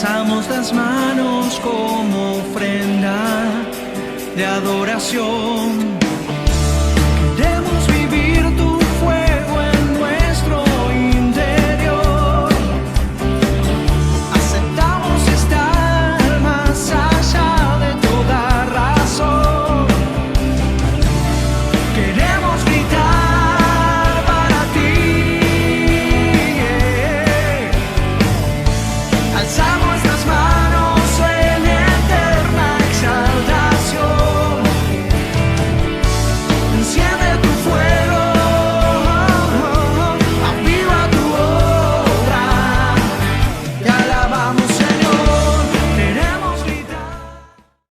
alzamos las manos como ofrenda de adoración. Queremos vivir tu fuego en nuestro interior. Aceptamos estar más allá de toda razón. Queremos gritar para ti. Alzamos las manos en eterna exaltación. Enciende tu fuego, aviva tu obra. Te alabamos, Señor, queremos gritar.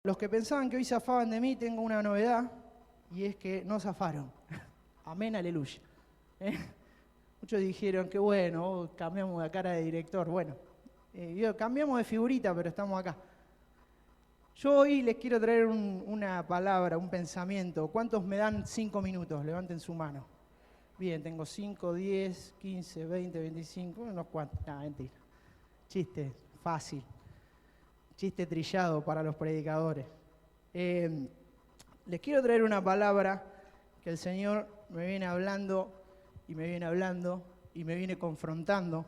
Los que pensaban que hoy zafaban de mí, tengo una novedad, y es que no zafaron. Amén, aleluya. Muchos dijeron que bueno, cambiamos de cara de director. Bueno, cambiamos de figurita, pero estamos acá. Yo hoy les quiero traer una palabra, un pensamiento. ¿Cuántos me dan 5 minutos? Levanten su mano. Bien, tengo 5, 10, 15, 20, 25, unos cuantos. No, mentira. Chiste, fácil. Chiste trillado para los predicadores. Les quiero traer una palabra que el Señor me viene hablando y me viene hablando y me viene confrontando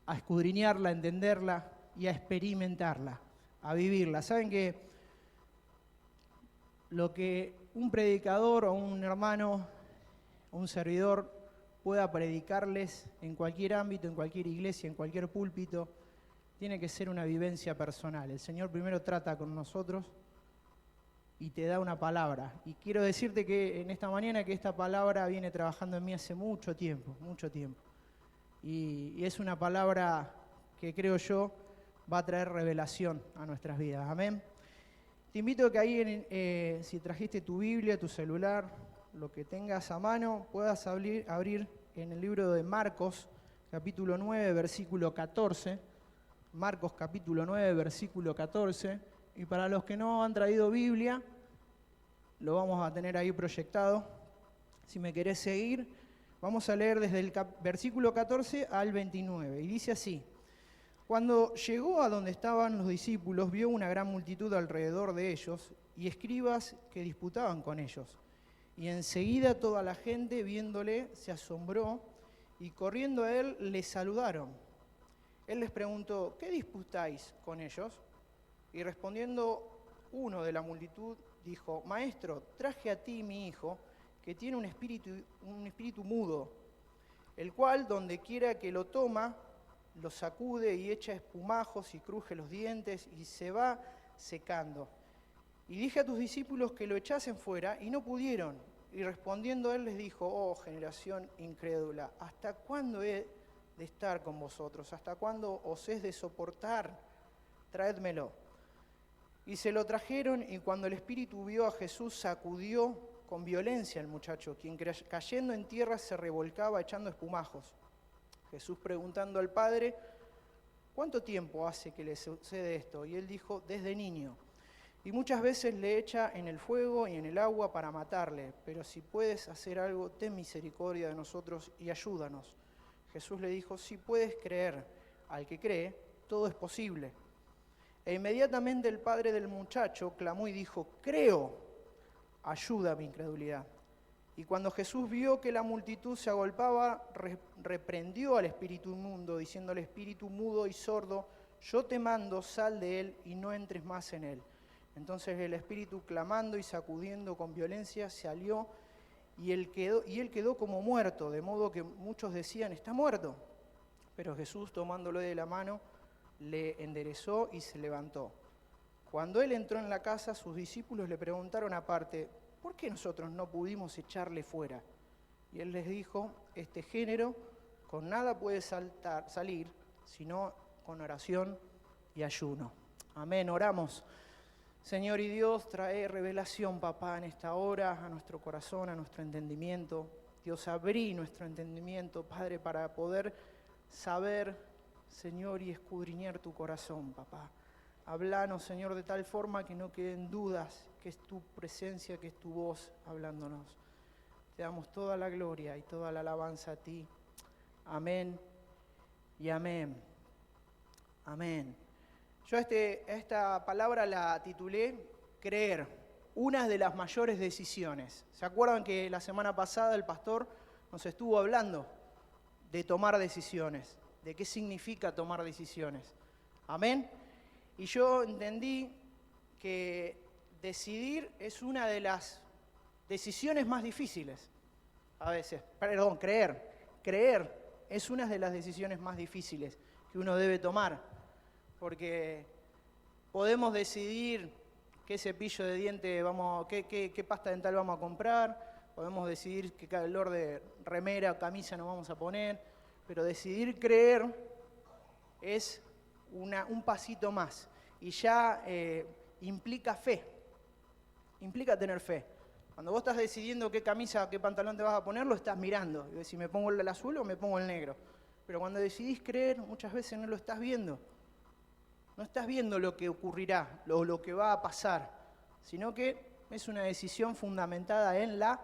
a escudriñarla, a entenderla y a experimentarla, a vivirla. ¿Saben que lo que un predicador o un hermano o un servidor pueda predicarles en cualquier ámbito, en cualquier iglesia, en cualquier púlpito, tiene que ser una vivencia personal? El Señor primero trata con nosotros y te da una palabra. Y quiero decirte que en esta mañana que esta palabra viene trabajando en mí hace mucho tiempo, mucho tiempo. Y es una palabra que creo yo va a traer revelación a nuestras vidas. Amén. Te invito a que ahí, si trajiste tu Biblia, tu celular, lo que tengas a mano, puedas abrir en el libro de Marcos, capítulo 9, versículo 14. Marcos, capítulo 9, versículo 14. Y para los que no han traído Biblia, lo vamos a tener ahí proyectado. Si me querés seguir, vamos a leer desde el versículo 14 al 29. Y dice así: Cuando llegó a donde estaban los discípulos, vio una gran multitud alrededor de ellos y escribas que disputaban con ellos. Y enseguida toda la gente, viéndole, se asombró y corriendo a él, le saludaron. Él les preguntó: ¿qué disputáis con ellos? Y respondiendo uno de la multitud, dijo: Maestro, traje a ti mi hijo, que tiene un espíritu mudo, el cual donde quiera que lo toma, lo sacude y echa espumajos y cruje los dientes y se va secando. Y dije a tus discípulos que lo echasen fuera y no pudieron. Y respondiendo él les dijo: oh generación incrédula, ¿hasta cuándo he de estar con vosotros? ¿Hasta cuándo os es de soportar? Traédmelo. Y se lo trajeron, y cuando el espíritu vio a Jesús, sacudió con violencia al muchacho, quien cayendo en tierra se revolcaba echando espumajos. Jesús preguntando al padre: ¿cuánto tiempo hace que le sucede esto? Y él dijo: desde niño. Y muchas veces le echa en el fuego y en el agua para matarle. Pero si puedes hacer algo, ten misericordia de nosotros y ayúdanos. Jesús le dijo: si puedes creer, al que cree, todo es posible. E inmediatamente el padre del muchacho clamó y dijo: creo, ayuda a mi incredulidad. Y cuando Jesús vio que la multitud se agolpaba, reprendió al espíritu inmundo, diciendo al espíritu mudo y sordo: yo te mando, sal de él y no entres más en él. Entonces el espíritu, clamando y sacudiendo con violencia, salió y él quedó como muerto, de modo que muchos decían: está muerto. Pero Jesús, tomándolo de la mano, le enderezó y se levantó. Cuando él entró en la casa, sus discípulos le preguntaron aparte: ¿por qué nosotros no pudimos echarle fuera? Y él les dijo: este género con nada puede salir, sino con oración y ayuno. Amén, oramos. Señor y Dios, trae revelación, papá, en esta hora a nuestro corazón, a nuestro entendimiento. Dios, abrí nuestro entendimiento, Padre, para poder saber, Señor, y escudriñar tu corazón, papá. Háblanos, Señor, de tal forma que no queden dudas, que es tu presencia, que es tu voz hablándonos. Te damos toda la gloria y toda la alabanza a ti. Amén y amén. Amén. Yo esta palabra la titulé creer, una de las mayores decisiones. ¿Se acuerdan que la semana pasada el pastor nos estuvo hablando de tomar decisiones, de qué significa tomar decisiones? Amén. Y yo entendí que decidir es una de las decisiones más difíciles. A veces, perdón, creer es una de las decisiones más difíciles que uno debe tomar, porque podemos decidir qué cepillo de diente qué pasta dental vamos a comprar, podemos decidir qué color de remera o camisa nos vamos a poner, pero decidir creer es un pasito más y ya implica fe, implica tener fe. Cuando vos estás decidiendo qué camisa o qué pantalón te vas a poner, lo estás mirando. Y si me pongo el azul o me pongo el negro. Pero cuando decidís creer, muchas veces no lo estás viendo. No estás viendo lo que ocurrirá, lo que va a pasar, sino que es una decisión fundamentada en la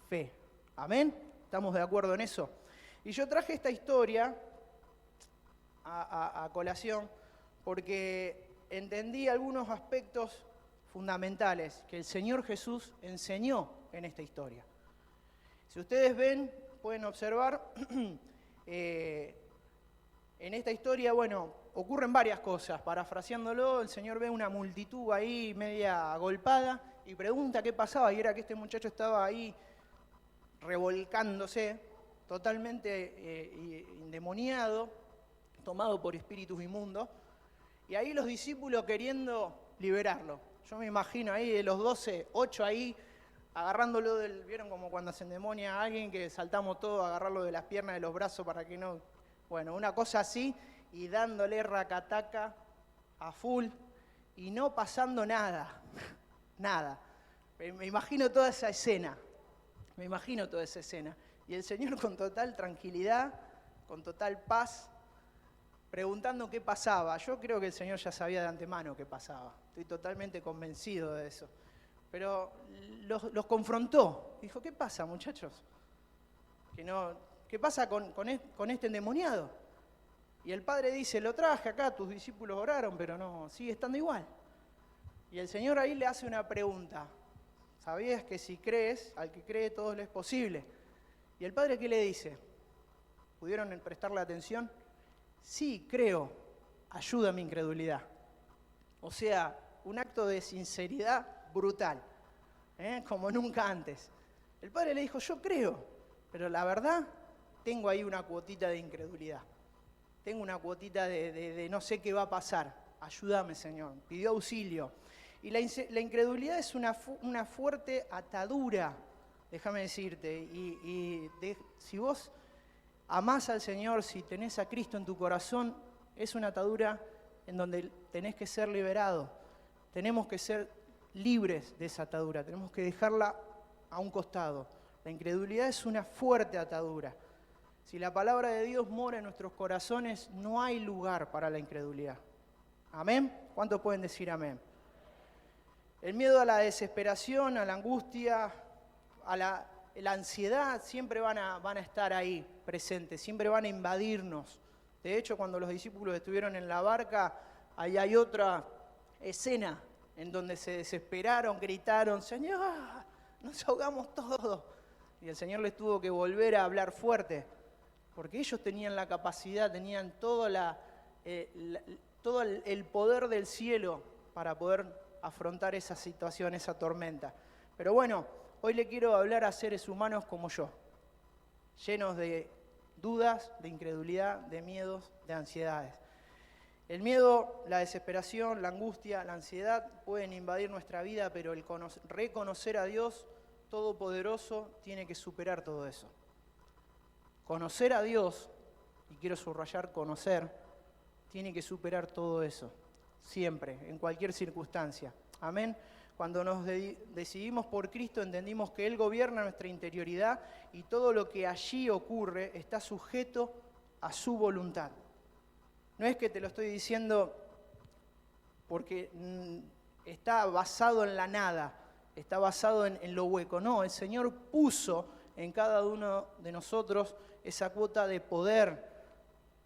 fe. ¿Amén? ¿Estamos de acuerdo en eso? Y yo traje esta historia a colación porque entendí algunos aspectos fundamentales que el Señor Jesús enseñó en esta historia. Si ustedes ven, pueden observar, en esta historia, ocurren varias cosas. Parafraseándolo, el Señor ve una multitud ahí media agolpada y pregunta qué pasaba, y era que este muchacho estaba ahí revolcándose, totalmente endemoniado, tomado por espíritus inmundos, y ahí los discípulos queriendo liberarlo. Yo me imagino ahí de los 12, 8 ahí, agarrándolo ¿vieron como cuando se endemonia a alguien que saltamos todos a agarrarlo de las piernas, de los brazos para que no... Bueno, una cosa así, y dándole racataca a full, y no pasando nada, nada. Me imagino toda esa escena, Y el Señor con total tranquilidad, con total paz, preguntando qué pasaba. Yo creo que el Señor ya sabía de antemano qué pasaba. Estoy totalmente convencido de eso. Pero los confrontó. Dijo, ¿qué pasa, muchachos? ¿Qué pasa con este endemoniado? Y el padre dice, lo traje acá, tus discípulos oraron, pero no, sigue estando igual. Y el Señor ahí le hace una pregunta. ¿Sabías que si crees, al que cree todo le es posible? ¿Y el padre qué le dice? ¿Pudieron prestarle atención? Sí, creo, ayuda a mi incredulidad. O sea, un acto de sinceridad brutal, como nunca antes. El padre le dijo, yo creo, pero la verdad, tengo ahí una cuotita de incredulidad. Tengo una cuotita de no sé qué va a pasar. Ayúdame, Señor. Pidió auxilio. Y la incredulidad es una fuerte atadura, déjame decirte. Si vos amás al Señor, si tenés a Cristo en tu corazón, es una atadura en donde tenés que ser liberado. Tenemos que ser libres de esa atadura, tenemos que dejarla a un costado. La incredulidad es una fuerte atadura. Si la palabra de Dios mora en nuestros corazones, no hay lugar para la incredulidad. ¿Amén? ¿Cuántos pueden decir amén? El miedo a la desesperación, a la angustia, a la ansiedad siempre van a estar ahí presentes, siempre van a invadirnos. De hecho, cuando los discípulos estuvieron en la barca, ahí hay otra escena en donde se desesperaron, gritaron, Señor, nos ahogamos todos. Y el Señor les tuvo que volver a hablar fuerte, porque ellos tenían la capacidad, tenían todo el poder del cielo para poder afrontar esa situación, esa tormenta. Pero bueno, hoy le quiero hablar a seres humanos como yo, llenos de dudas, de incredulidad, de miedos, de ansiedades. El miedo, la desesperación, la angustia, la ansiedad pueden invadir nuestra vida, pero el reconocer a Dios Todopoderoso tiene que superar todo eso. Conocer a Dios, y quiero subrayar conocer, tiene que superar todo eso, siempre, en cualquier circunstancia. Amén. Cuando nos decidimos por Cristo, entendimos que Él gobierna nuestra interioridad y todo lo que allí ocurre está sujeto a su voluntad. No es que te lo estoy diciendo porque está basado en la nada, está basado en lo hueco. No, el Señor puso en cada uno de nosotros esa cuota de poder,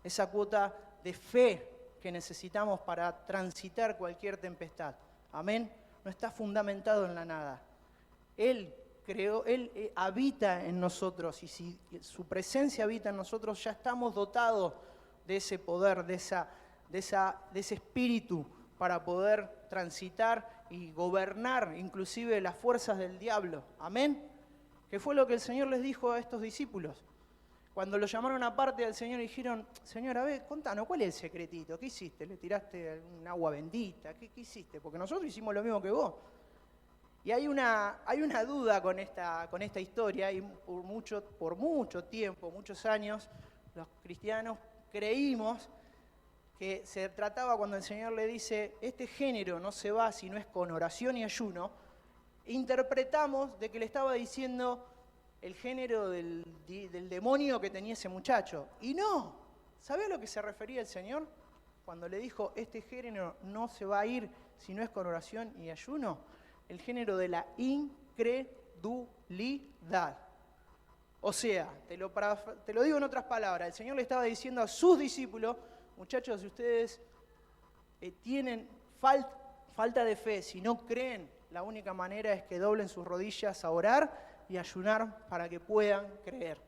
esa cuota de fe que necesitamos para transitar cualquier tempestad. Amén. No está fundamentado en la nada. Él creó, Él habita en nosotros, y si su presencia habita en nosotros, ya estamos dotados de ese poder, de ese espíritu para poder transitar y gobernar inclusive las fuerzas del diablo. Amén. Que fue lo que el Señor les dijo a estos discípulos. Cuando lo llamaron aparte al Señor y dijeron, Señor, a ver, contanos, ¿cuál es el secretito? ¿Qué hiciste? ¿Le tiraste un agua bendita? ¿Qué hiciste? Porque nosotros hicimos lo mismo que vos. Y hay una duda con esta historia, y por mucho tiempo, muchos años, los cristianos creímos que se trataba, cuando el Señor le dice, este género no se va si no es con oración y ayuno, interpretamos de que le estaba diciendo el género del demonio que tenía ese muchacho. Y no, ¿sabés a lo que se refería el Señor? Cuando le dijo, este género no se va a ir si no es con oración y ayuno. El género de la incredulidad. O sea, te lo digo en otras palabras, el Señor le estaba diciendo a sus discípulos, muchachos, si ustedes tienen falta de fe, si no creen, la única manera es que doblen sus rodillas a orar y ayunar para que puedan creer.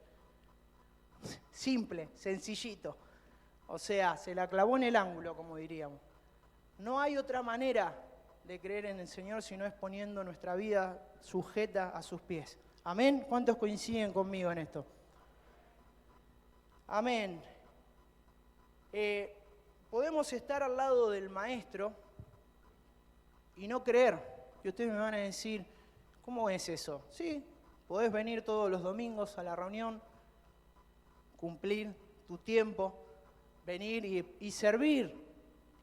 Simple, sencillito. O sea, se la clavó en el ángulo, como diríamos. No hay otra manera de creer en el Señor si no es poniendo nuestra vida sujeta a sus pies. Amén. ¿Cuántos coinciden conmigo en esto? Amén. Podemos estar al lado del Maestro y no creer. Y ustedes me van a decir, ¿cómo es eso? Sí, podés venir todos los domingos a la reunión, cumplir tu tiempo, venir y servir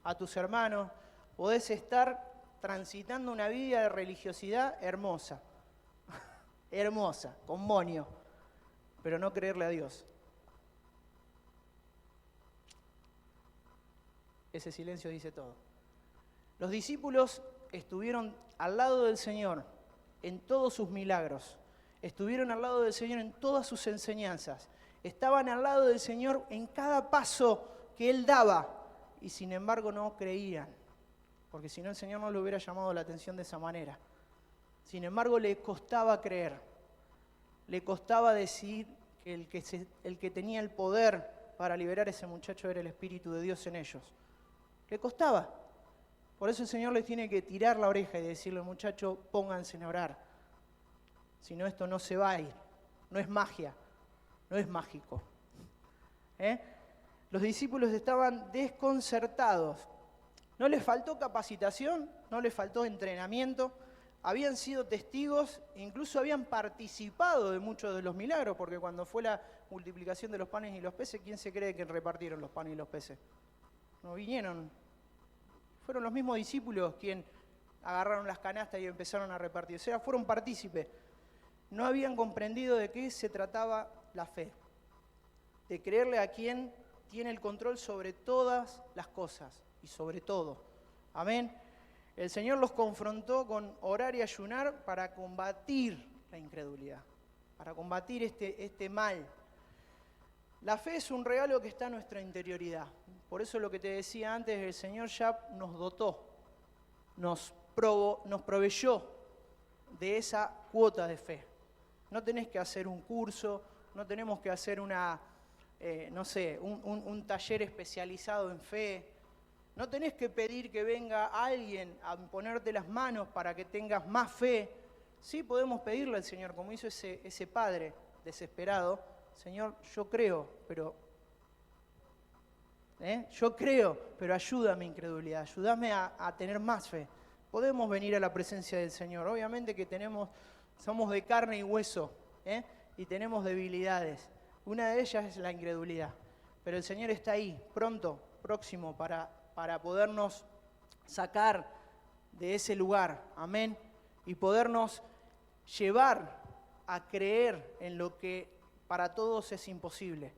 a tus hermanos. Podés estar transitando una vida de religiosidad hermosa, hermosa, con moño, pero no creerle a Dios. Ese silencio dice todo. Los discípulos estuvieron al lado del Señor en todos sus milagros, estuvieron al lado del Señor en todas sus enseñanzas, estaban al lado del Señor en cada paso que Él daba, y sin embargo no creían, porque si no el Señor no le hubiera llamado la atención de esa manera. Sin embargo le costaba creer, le costaba decir que el que tenía el poder para liberar a ese muchacho era el Espíritu de Dios en ellos. Le costaba. Por eso el Señor les tiene que tirar la oreja y decirle, muchachos, pónganse a orar. Si no, esto no se va a ir. No es magia, no es mágico. Los discípulos estaban desconcertados. No les faltó capacitación, no les faltó entrenamiento. Habían sido testigos, incluso habían participado de muchos de los milagros, porque cuando fue la multiplicación de los panes y los peces, ¿quién se cree que repartieron los panes y los peces? No vinieron. Fueron los mismos discípulos quienes agarraron las canastas y empezaron a repartir. O sea, fueron partícipes. No habían comprendido de qué se trataba la fe. De creerle a quien tiene el control sobre todas las cosas y sobre todo. Amén. El Señor los confrontó con orar y ayunar para combatir la incredulidad, para combatir este mal. La fe es un regalo que está en nuestra interioridad. Por eso lo que te decía antes, el Señor ya nos dotó, nos proveyó de esa cuota de fe. No tenés que hacer un curso, no tenemos que hacer un taller especializado en fe. No tenés que pedir que venga alguien a ponerte las manos para que tengas más fe. Sí podemos pedirle al Señor, como hizo ese padre desesperado. Señor, yo creo, pero ayuda a mi incredulidad, ayúdame a tener más fe. Podemos venir a la presencia del Señor. Obviamente que somos de carne y hueso, y tenemos debilidades. Una de ellas es la incredulidad. Pero el Señor está ahí, próximo, para podernos sacar de ese lugar, amén, y podernos llevar a creer en lo que para todos es imposible,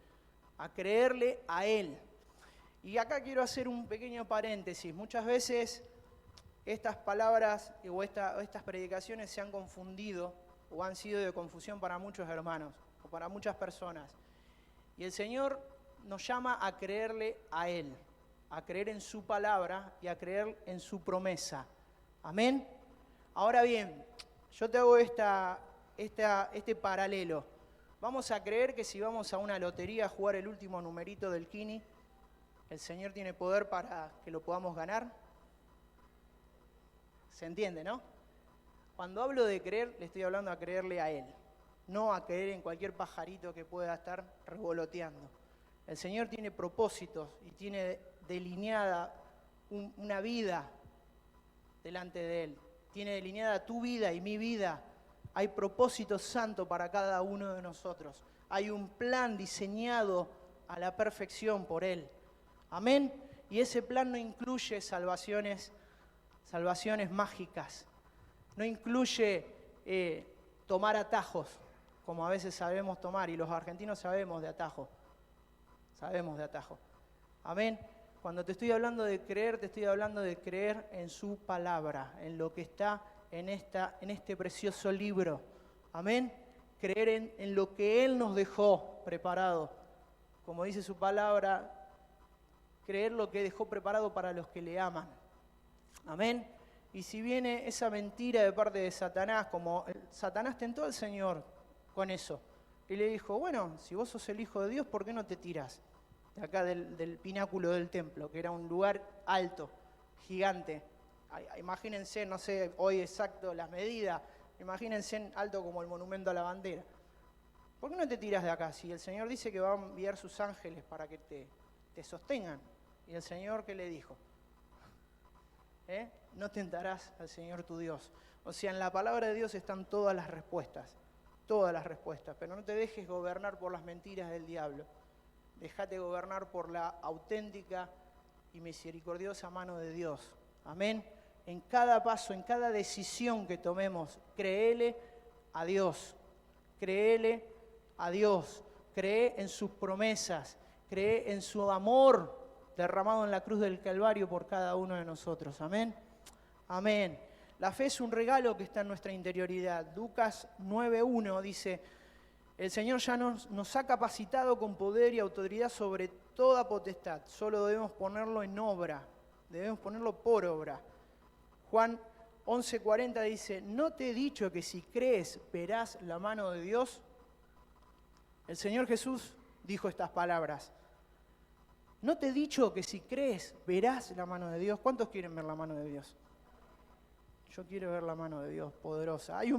a creerle a Él. Y acá quiero hacer un pequeño paréntesis. Muchas veces estas palabras o estas predicaciones se han confundido o han sido de confusión para muchos hermanos o para muchas personas. Y el Señor nos llama a creerle a Él. a creer en su palabra y a creer en su promesa. Amén. Ahora bien, yo te hago este paralelo. Vamos a creer que si vamos a una lotería a jugar el último numerito del Kini, el Señor tiene poder para que lo podamos ganar. ¿Se entiende, no? Cuando hablo de creer, le estoy hablando a creerle a Él, no a creer en cualquier pajarito que pueda estar revoloteando. El Señor tiene propósitos y tiene delineada una vida delante de Él. Tiene delineada tu vida y mi vida. Hay propósitos santos para cada uno de nosotros. Hay un plan diseñado a la perfección por Él. Amén. Y ese plan no incluye salvaciones mágicas. No incluye tomar atajos, como a veces sabemos tomar, y los argentinos sabemos de atajo. Sabemos de atajo. Amén. Cuando te estoy hablando de creer, te estoy hablando de creer en su palabra, en lo que está en este precioso libro. Amén. Creer en lo que Él nos dejó preparado. Como dice su palabra, creer lo que dejó preparado para los que le aman. Amén. Y si viene esa mentira de parte de Satanás, como Satanás tentó al Señor con eso, y le dijo, bueno, si vos sos el Hijo de Dios, ¿por qué no te tirás de acá del pináculo del templo, que era un lugar alto, gigante? Imagínense, no sé hoy exacto las medidas, imagínense alto como el monumento a la bandera. ¿Por qué no te tirás de acá? Si el Señor dice que va a enviar sus ángeles para que te sostengan. ¿Y el Señor qué le dijo? No tentarás al Señor tu Dios. O sea, en la palabra de Dios están todas las respuestas, pero no te dejes gobernar por las mentiras del diablo. Déjate gobernar por la auténtica y misericordiosa mano de Dios. Amén. En cada paso, en cada decisión que tomemos, créele a Dios. Créele a Dios. Cree en sus promesas. Cree en su amor derramado en la cruz del Calvario por cada uno de nosotros. Amén. Amén. La fe es un regalo que está en nuestra interioridad. Lucas 9:1 dice, el Señor ya nos ha capacitado con poder y autoridad sobre toda potestad. Solo debemos ponerlo en obra. Debemos ponerlo por obra. Juan 11:40 dice, ¿no te he dicho que si crees verás la mano de Dios? El Señor Jesús dijo estas palabras. ¿No te he dicho que si crees verás la mano de Dios? ¿Cuántos quieren ver la mano de Dios? Yo quiero ver la mano de Dios poderosa. Hay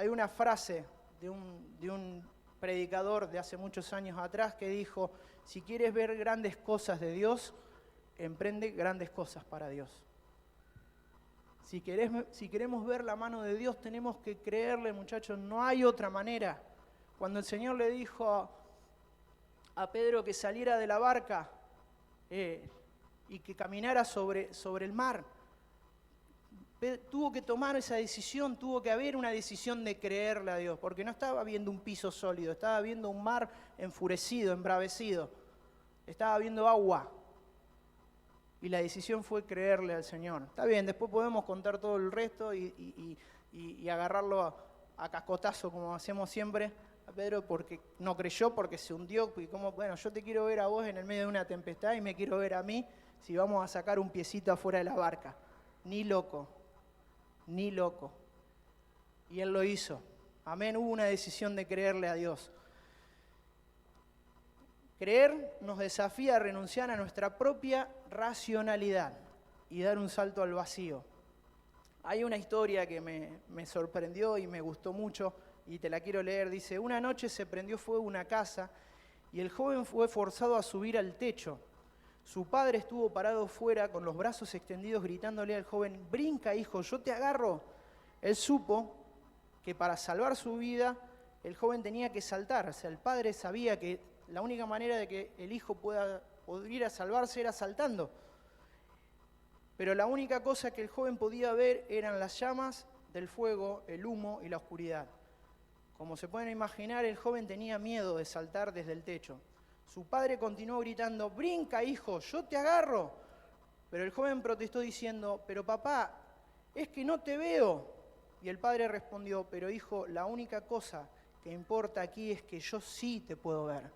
una frase de un predicador de hace muchos años atrás que dijo, si quieres ver grandes cosas de Dios, emprende grandes cosas para Dios. Si queremos ver la mano de Dios, tenemos que creerle, muchachos, no hay otra manera. Cuando el Señor le dijo a Pedro que saliera de la barca y que caminara sobre el mar, tuvo que tomar esa decisión, tuvo que haber una decisión de creerle a Dios, porque no estaba viendo un piso sólido, estaba viendo un mar enfurecido, embravecido, estaba viendo agua. Y la decisión fue creerle al Señor. Está bien, después podemos contar todo el resto y agarrarlo a cascotazo como hacemos siempre a Pedro porque no creyó, porque se hundió. Y como, bueno, yo te quiero ver a vos en el medio de una tempestad y me quiero ver a mí si vamos a sacar un piecito afuera de la barca. Ni loco, ni loco. Y Él lo hizo. Amén, hubo una decisión de creerle a Dios. Creer nos desafía a renunciar a nuestra propia racionalidad y dar un salto al vacío. Hay una historia que me sorprendió y me gustó mucho y te la quiero leer. Dice, una noche se prendió fuego una casa y el joven fue forzado a subir al techo. Su padre estuvo parado fuera con los brazos extendidos gritándole al joven, brinca hijo, yo te agarro. Él supo que para salvar su vida el joven tenía que saltar. O sea, el padre sabía que la única manera de que el hijo pudiera salvarse era saltando. Pero la única cosa que el joven podía ver eran las llamas del fuego, el humo y la oscuridad. Como se pueden imaginar, el joven tenía miedo de saltar desde el techo. Su padre continuó gritando, brinca hijo, yo te agarro. Pero el joven protestó diciendo, pero papá, es que no te veo. Y el padre respondió, pero hijo, la única cosa que importa aquí es que yo sí te puedo ver.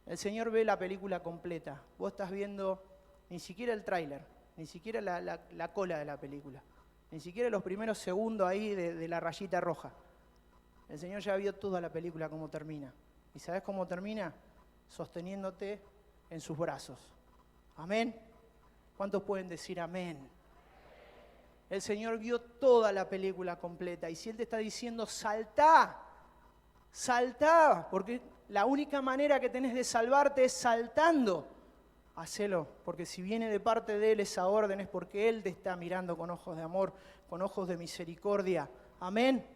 El Señor ve la película completa. Vos estás viendo ni siquiera el tráiler, ni siquiera la cola de la película, ni siquiera los primeros segundos ahí de la rayita roja. El Señor ya vio toda la película cómo termina. ¿Y sabés cómo termina? Sosteniéndote en sus brazos. Amén. ¿Cuántos pueden decir amén? El Señor vio toda la película completa. Y si Él te está diciendo, saltá, saltá, porque la única manera que tenés de salvarte es saltando, hacelo. Porque si viene de parte de Él esa orden es porque Él te está mirando con ojos de amor, con ojos de misericordia. Amén.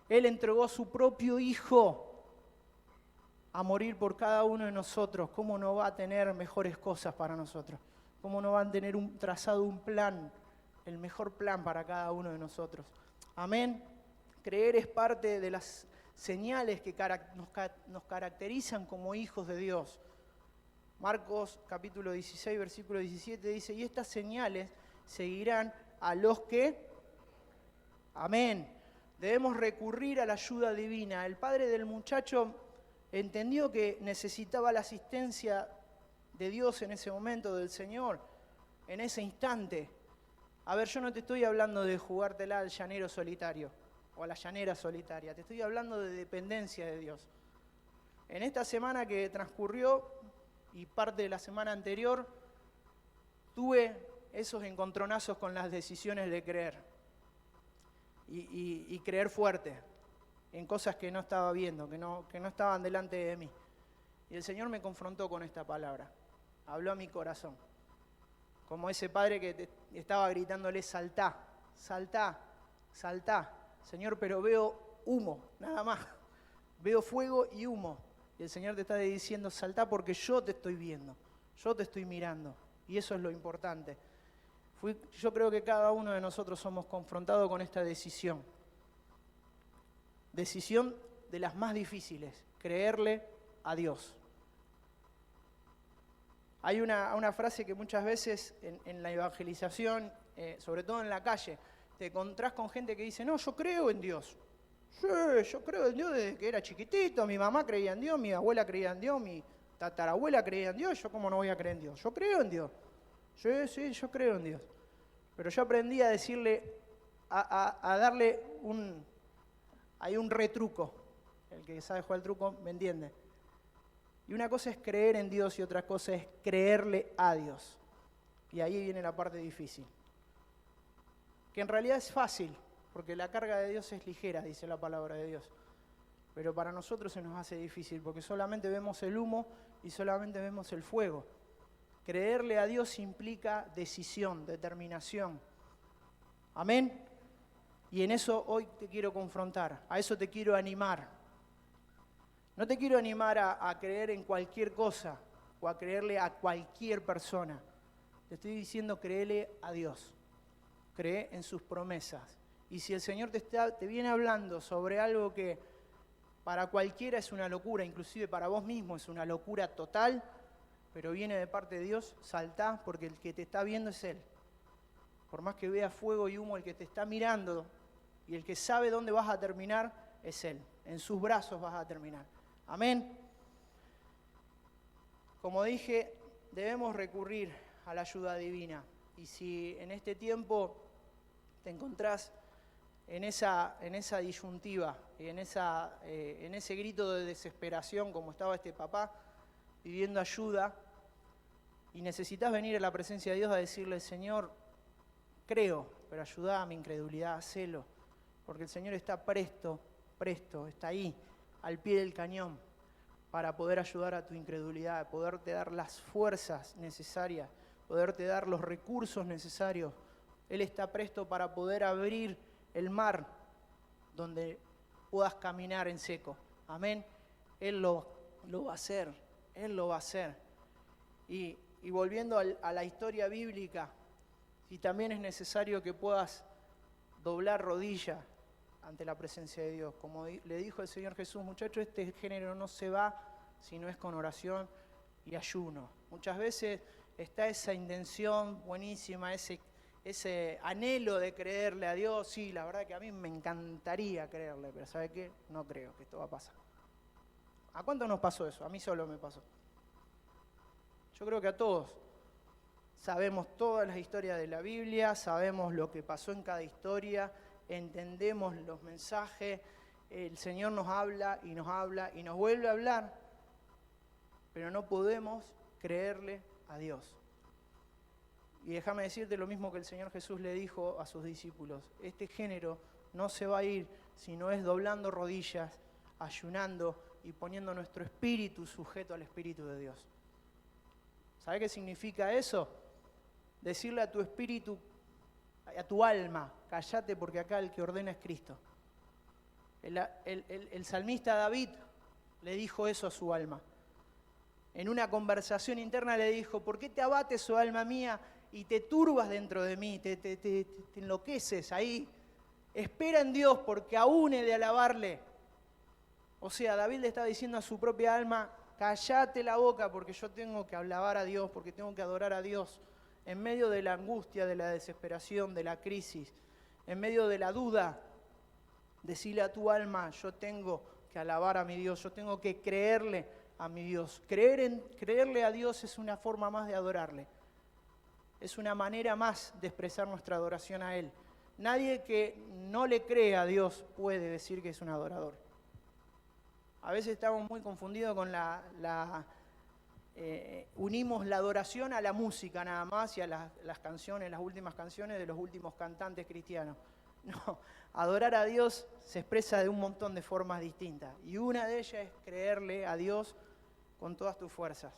Él entregó a su propio Hijo a morir por cada uno de nosotros. ¿Cómo no va a tener mejores cosas para nosotros? ¿Cómo no va a tener trazado un plan, el mejor plan para cada uno de nosotros? Amén. Creer es parte de las señales que nos caracterizan como hijos de Dios. Marcos capítulo 16, versículo 17 dice, y estas señales seguirán a los que... Amén. Debemos recurrir a la ayuda divina. El padre del muchacho entendió que necesitaba la asistencia de Dios en ese momento, del Señor, en ese instante. A ver, yo no te estoy hablando de jugártela al llanero solitario o a la llanera solitaria, te estoy hablando de dependencia de Dios. En esta semana que transcurrió y parte de la semana anterior, tuve esos encontronazos con las decisiones de creer y creer fuerte en cosas que no estaba viendo, que no estaban delante de mí. Y el Señor me confrontó con esta palabra, habló a mi corazón. Como ese padre que estaba gritándole, saltá, saltá, saltá. Señor, pero veo humo, nada más. Veo fuego y humo. Y el Señor te está diciendo, saltá porque yo te estoy viendo, yo te estoy mirando. Y eso es lo importante. Yo creo que cada uno de nosotros somos confrontados con esta decisión. Decisión de las más difíciles, creerle a Dios. Hay una frase que muchas veces en la evangelización, sobre todo en la calle, te encontrás con gente que dice, no, yo creo en Dios. Sí, yo creo en Dios desde que era chiquitito, mi mamá creía en Dios, mi abuela creía en Dios, mi tatarabuela creía en Dios, yo cómo no voy a creer en Dios. Yo creo en Dios. Sí, yo creo en Dios. Pero yo aprendí a decirle, a darle hay un retruco. El que sabe jugar el truco me entiende. Y una cosa es creer en Dios y otra cosa es creerle a Dios. Y ahí viene la parte difícil. Que en realidad es fácil, porque la carga de Dios es ligera, dice la palabra de Dios. Pero para nosotros se nos hace difícil, porque solamente vemos el humo y solamente vemos el fuego. Creerle a Dios implica decisión, determinación. Amén. Y en eso hoy te quiero confrontar, a eso te quiero animar. No te quiero animar a creer en cualquier cosa o a creerle a cualquier persona. Te estoy diciendo créele a Dios. Cree en sus promesas. Y si el Señor te viene hablando sobre algo que para cualquiera es una locura, inclusive para vos mismo es una locura total, pero viene de parte de Dios, saltá, porque el que te está viendo es Él. Por más que veas fuego y humo, el que te está mirando y el que sabe dónde vas a terminar es Él. En sus brazos vas a terminar. Amén. Como dije, debemos recurrir a la ayuda divina. Y si en este tiempo te encontrás en esa disyuntiva, en ese grito de desesperación como estaba este papá, pidiendo ayuda, y necesitas venir a la presencia de Dios a decirle, Señor, creo, pero ayuda a mi incredulidad, hacelo, porque el Señor está presto, está ahí, al pie del cañón, para poder ayudar a tu incredulidad, poderte dar las fuerzas necesarias, poderte dar los recursos necesarios. Él está presto para poder abrir el mar donde puedas caminar en seco. Amén. Él lo va a hacer. Él lo va a hacer. Y volviendo a la historia bíblica, y también es necesario que puedas doblar rodilla ante la presencia de Dios. Como le dijo el Señor Jesús, muchachos, este género no se va si no es con oración y ayuno. Muchas veces está esa intención buenísima, ese anhelo de creerle a Dios. Sí, la verdad que a mí me encantaría creerle, pero ¿sabe qué? No creo que esto va a pasar. ¿A cuánto nos pasó eso? A mí solo me pasó. Yo creo que a todos. Sabemos todas las historias de la Biblia, sabemos lo que pasó en cada historia, entendemos los mensajes, el Señor nos habla y nos vuelve a hablar, pero no podemos creerle a Dios. Y déjame decirte lo mismo que el Señor Jesús le dijo a sus discípulos: este género no se va a ir si no es doblando rodillas, ayunando y poniendo nuestro espíritu sujeto al Espíritu de Dios. ¿Sabe qué significa eso? Decirle a tu espíritu, a tu alma: cállate, porque acá el que ordena es Cristo. El salmista David le dijo eso a su alma. En una conversación interna le dijo: ¿por qué te abates, oh alma mía, y te turbas dentro de mí, te enloqueces ahí? Espera en Dios, porque aún he de alabarle. O sea, David le estaba diciendo a su propia alma: cállate la boca, porque yo tengo que alabar a Dios, porque tengo que adorar a Dios. En medio de la angustia, de la desesperación, de la crisis, en medio de la duda, decirle a tu alma: yo tengo que alabar a mi Dios, yo tengo que creerle a mi Dios. Creerle a Dios es una forma más de adorarle. Es una manera más de expresar nuestra adoración a Él. Nadie que no le cree a Dios puede decir que es un adorador. A veces estamos muy confundidos con unimos la adoración a la música nada más y a las canciones, las últimas canciones de los últimos cantantes cristianos. No, adorar a Dios se expresa de un montón de formas distintas. Y una de ellas es creerle a Dios con todas tus fuerzas.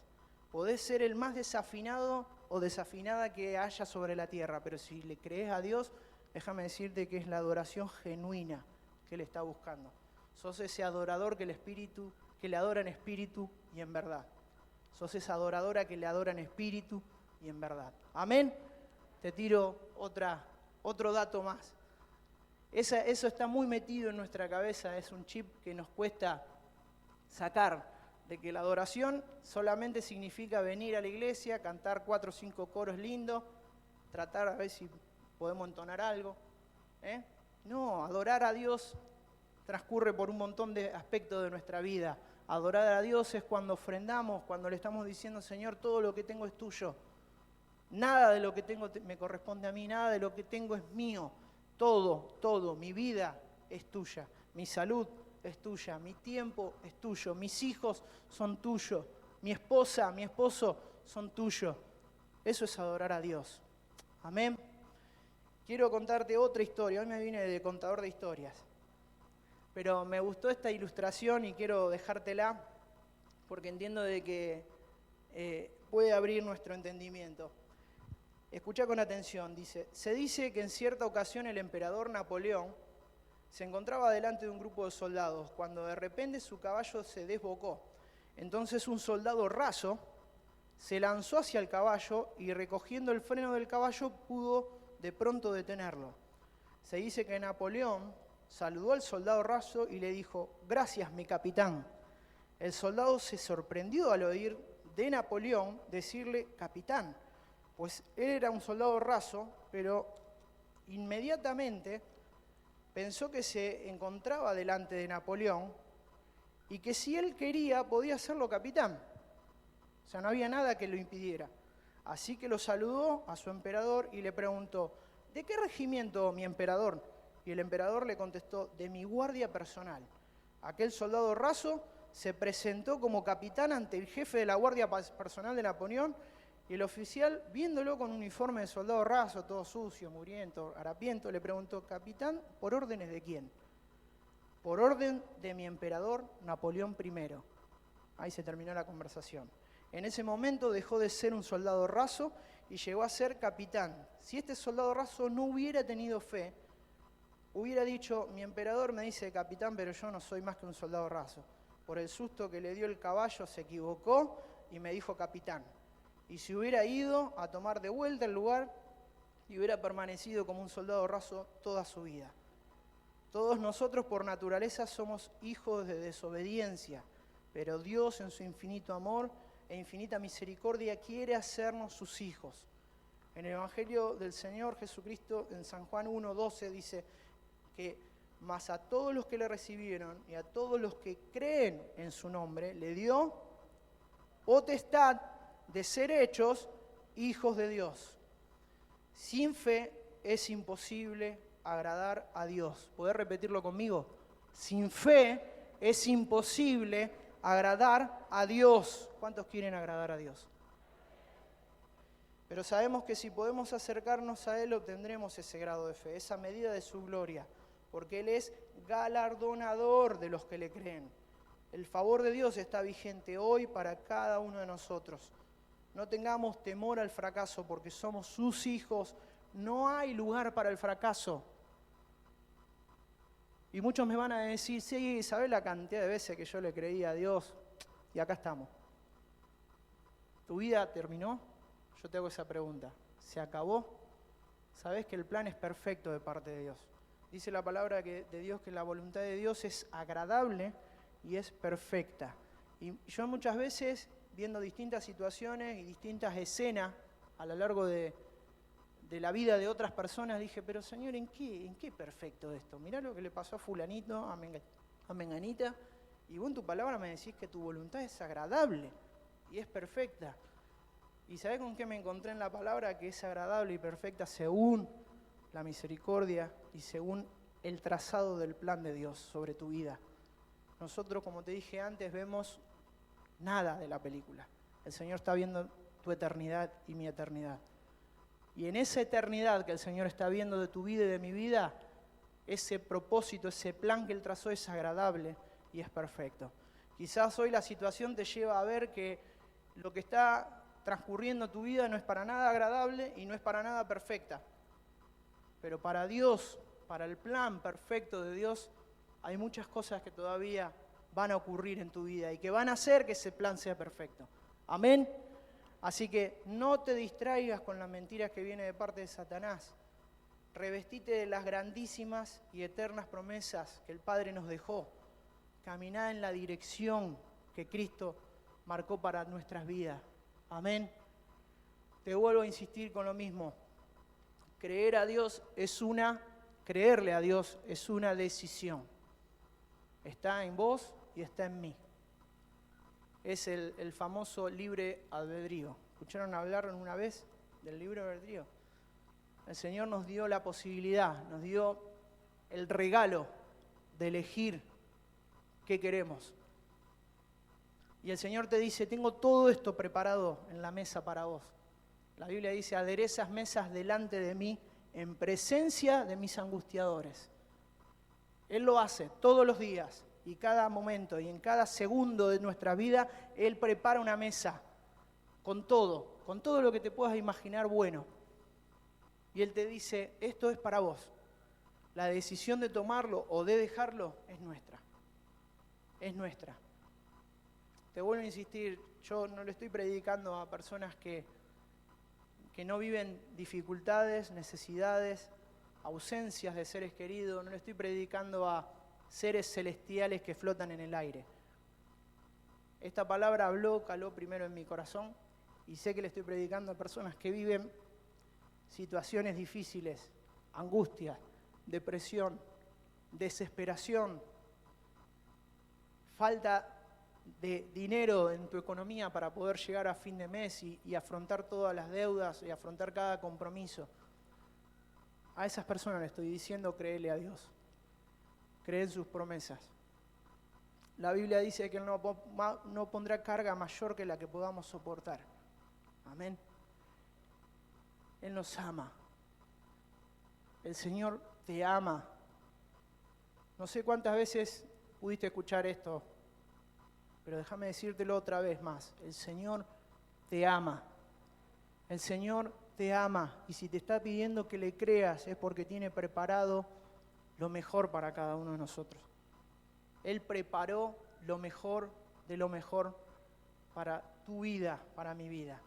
Podés ser el más desafinado o desafinada que haya sobre la tierra, pero si le crees a Dios, déjame decirte que es la adoración genuina que Él está buscando. Sos ese adorador que le adora en espíritu y en verdad. Sos esa adoradora que le adora en espíritu y en verdad. Amén. Te tiro otro dato más. Eso está muy metido en nuestra cabeza, es un chip que nos cuesta sacar, de que la adoración solamente significa venir a la iglesia, cantar 4 o 5 coros lindos, tratar a ver si podemos entonar algo. No, adorar a Dios transcurre por un montón de aspectos de nuestra vida. Adorar a Dios es cuando ofrendamos, cuando le estamos diciendo: Señor, todo lo que tengo es tuyo. Nada de lo que tengo me corresponde a mí, nada de lo que tengo es mío. Todo, mi vida es tuya, mi salud es tuya, mi tiempo es tuyo, mis hijos son tuyos, mi esposa, mi esposo son tuyos. Eso es adorar a Dios. Amén. Quiero contarte otra historia. Hoy me vine de contador de historias. Pero me gustó esta ilustración y quiero dejártela porque entiendo de que puede abrir nuestro entendimiento. Escucha con atención, dice: se dice que en cierta ocasión el emperador Napoleón se encontraba delante de un grupo de soldados cuando de repente su caballo se desbocó. Entonces un soldado raso se lanzó hacia el caballo y recogiendo el freno del caballo pudo de pronto detenerlo. Se dice que Napoleón saludó al soldado raso y le dijo: gracias, mi capitán. El soldado se sorprendió al oír de Napoleón decirle capitán, pues él era un soldado raso, pero inmediatamente pensó que se encontraba delante de Napoleón y que si él quería podía hacerlo capitán. O sea, no había nada que lo impidiera. Así que lo saludó a su emperador y le preguntó: ¿de qué regimiento, mi emperador? Y el emperador le contestó: de mi guardia personal. Aquel soldado raso se presentó como capitán ante el jefe de la guardia personal de Napoleón. Y el oficial, viéndolo con un uniforme de soldado raso, todo sucio, mugriento, harapiento, le preguntó: capitán, ¿por órdenes de quién? Por orden de mi emperador Napoleón I. Ahí se terminó la conversación. En ese momento dejó de ser un soldado raso y llegó a ser capitán. Si este soldado raso no hubiera tenido fe, hubiera dicho: mi emperador me dice capitán, pero yo no soy más que un soldado raso. Por el susto que le dio el caballo se equivocó y me dijo capitán. Y si hubiera ido a tomar de vuelta el lugar y hubiera permanecido como un soldado raso toda su vida. Todos nosotros por naturaleza somos hijos de desobediencia, pero Dios en su infinito amor e infinita misericordia quiere hacernos sus hijos. En el Evangelio del Señor Jesucristo, en San Juan 1:12, dice que mas a todos los que le recibieron y a todos los que creen en su nombre, le dio potestad de ser hechos hijos de Dios. Sin fe es imposible agradar a Dios. ¿Podés repetirlo conmigo? Sin fe es imposible agradar a Dios. ¿Cuántos quieren agradar a Dios? Pero sabemos que si podemos acercarnos a Él, obtendremos ese grado de fe, esa medida de su gloria, porque Él es galardonador de los que le creen. El favor de Dios está vigente hoy para cada uno de nosotros. No tengamos temor al fracaso, porque somos sus hijos. No hay lugar para el fracaso. Y muchos me van a decir, sí, ¿sabés la cantidad de veces que yo le creí a Dios? Y acá estamos. ¿Tu vida terminó? Yo te hago esa pregunta. ¿Se acabó? Sabés que el plan es perfecto de parte de Dios. Dice la palabra de Dios que la voluntad de Dios es agradable y es perfecta. Y yo muchas veces, viendo distintas situaciones y distintas escenas a lo largo de la vida de otras personas, dije, pero Señor, ¿en qué perfecto esto? Mirá lo que le pasó a fulanito, a menganita, y vos en tu palabra me decís que tu voluntad es agradable y es perfecta. ¿Y sabés con qué me encontré en la palabra? Que es agradable y perfecta según la misericordia y según el trazado del plan de Dios sobre tu vida. Nosotros, como te dije antes, vemos nada de la película. El Señor está viendo tu eternidad y mi eternidad. Y en esa eternidad que el Señor está viendo de tu vida y de mi vida, ese propósito, ese plan que Él trazó es agradable y es perfecto. Quizás hoy la situación te lleva a ver que lo que está transcurriendo en tu vida no es para nada agradable y no es para nada perfecta. Pero para Dios, para el plan perfecto de Dios, hay muchas cosas que todavía van a ocurrir en tu vida y que van a hacer que ese plan sea perfecto. Amén. Así que no te distraigas con las mentiras que vienen de parte de Satanás. Revestite de las grandísimas y eternas promesas que el Padre nos dejó. Caminá en la dirección que Cristo marcó para nuestras vidas. Amén. Te vuelvo a insistir con lo mismo. Creerle a Dios es una decisión. Está en vos y está en mí. Es el famoso libre albedrío. ¿Escucharon hablar una vez del libre albedrío? El Señor nos dio la posibilidad, nos dio el regalo de elegir qué queremos. Y el Señor te dice, tengo todo esto preparado en la mesa para vos. La Biblia dice, aderezas mesas delante de mí en presencia de mis angustiadores. Él lo hace todos los días y cada momento y en cada segundo de nuestra vida, Él prepara una mesa con todo lo que te puedas imaginar bueno. Y Él te dice, esto es para vos. La decisión de tomarlo o de dejarlo es nuestra. Es nuestra. Te vuelvo a insistir, yo no le estoy predicando a personas que no viven dificultades, necesidades, ausencias de seres queridos, no le estoy predicando a seres celestiales que flotan en el aire. Esta palabra caló primero en mi corazón y sé que le estoy predicando a personas que viven situaciones difíciles, angustia, depresión, desesperación, falta de dinero en tu economía para poder llegar a fin de mes y afrontar todas las deudas y afrontar cada compromiso. A esas personas le estoy diciendo, créele a Dios. Cree en sus promesas. La Biblia dice que Él no pondrá carga mayor que la que podamos soportar. Amén. Él nos ama. El Señor te ama. No sé cuántas veces pudiste escuchar esto, pero déjame decírtelo otra vez más. El Señor te ama. El Señor te ama. Y si te está pidiendo que le creas es porque tiene preparado lo mejor para cada uno de nosotros. Él preparó lo mejor de lo mejor para tu vida, para mi vida.